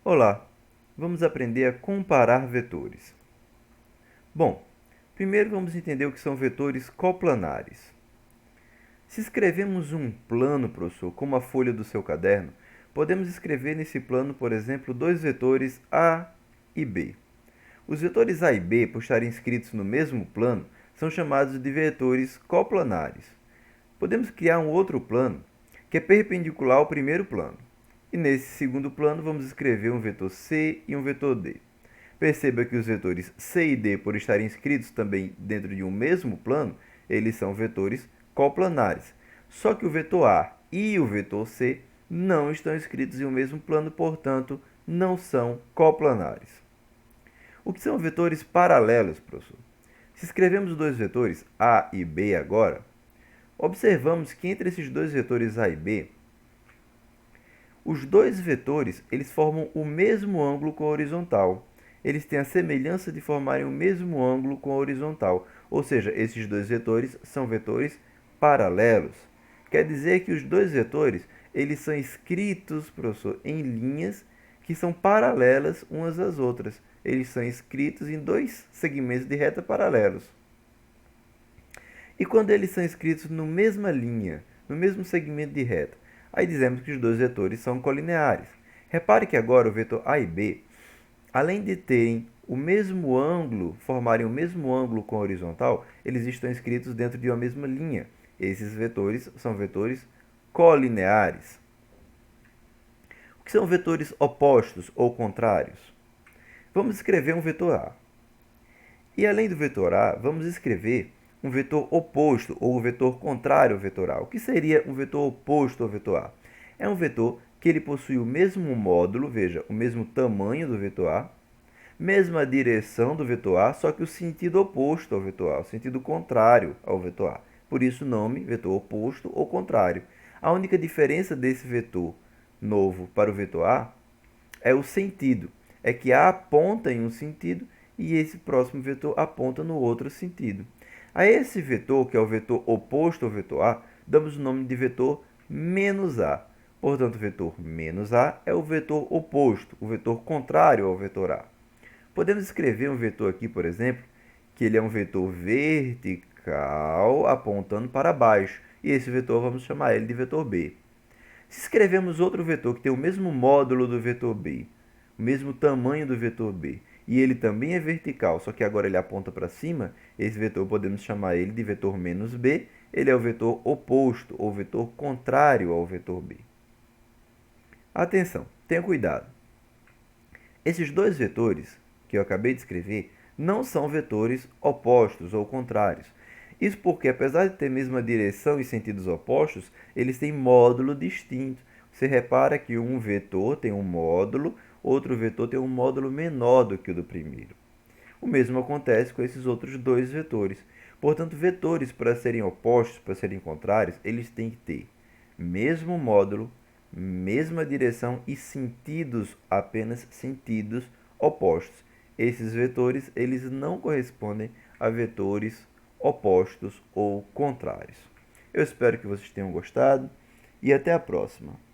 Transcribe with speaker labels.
Speaker 1: Olá, vamos aprender a comparar vetores. Bom, primeiro vamos entender o que são vetores coplanares. Se escrevemos um plano, professor, como a folha do seu caderno, podemos escrever nesse plano, por exemplo, dois vetores A e B. Os vetores A e B, por estarem escritos no mesmo plano, são chamados de vetores coplanares. Podemos criar um outro plano que é perpendicular ao primeiro plano. E nesse segundo plano vamos escrever um vetor C e um vetor D. Perceba que os vetores C e D, por estarem escritos também dentro de um mesmo plano, eles são vetores coplanares. Só que o vetor A e o vetor C não estão escritos em um mesmo plano, portanto, não são coplanares. O que são vetores paralelos, professor? Se escrevemos dois vetores A e B agora, observamos que entre esses dois vetores A e B, os dois vetores eles formam o mesmo ângulo com a horizontal. Eles têm a semelhança de formarem o mesmo ângulo com a horizontal. Ou seja, esses dois vetores são vetores paralelos. Quer dizer que os dois vetores eles são escritos, professor, em linhas que são paralelas umas às outras. Eles são escritos em dois segmentos de reta paralelos. E quando eles são escritos na mesma linha, no mesmo segmento de reta, aí dizemos que os dois vetores são colineares. Repare que agora o vetor A e B, além de terem o mesmo ângulo, formarem o mesmo ângulo com a horizontal, eles estão escritos dentro de uma mesma linha. Esses vetores são vetores colineares. O que são vetores opostos ou contrários? Vamos escrever um vetor A. E além do vetor A, vamos escrever um vetor oposto ou um vetor contrário ao vetor A. O que seria um vetor oposto ao vetor A? É um vetor que ele possui o mesmo módulo, veja, o mesmo tamanho do vetor A, mesma direção do vetor A, só que o sentido oposto ao vetor A, o sentido contrário ao vetor A. Por isso o nome vetor oposto ou contrário. A única diferença desse vetor novo para o vetor A é o sentido. É que A aponta em um sentido e esse próximo vetor aponta no outro sentido. A esse vetor, que é o vetor oposto ao vetor A, damos o nome de vetor menos A. Portanto, o vetor menos A é o vetor oposto, o vetor contrário ao vetor A. Podemos escrever um vetor aqui, por exemplo, que ele é um vetor vertical apontando para baixo. E esse vetor vamos chamar ele de vetor B. Se escrevemos outro vetor que tem o mesmo módulo do vetor B, o mesmo tamanho do vetor B, e ele também é vertical, só que agora ele aponta para cima, esse vetor podemos chamar ele de vetor menos B, ele é o vetor oposto ou vetor contrário ao vetor B. Atenção, tenha cuidado. Esses dois vetores que eu acabei de escrever não são vetores opostos ou contrários. Isso porque, apesar de ter a mesma direção e sentidos opostos, eles têm módulo distinto. Você repara que um vetor tem um módulo, outro vetor tem um módulo menor do que o do primeiro. O mesmo acontece com esses outros dois vetores. Portanto, vetores, para serem opostos, para serem contrários, eles têm que ter mesmo módulo, mesma direção e sentidos, apenas sentidos opostos. Esses vetores eles não correspondem a vetores opostos ou contrários. Eu espero que vocês tenham gostado e até a próxima.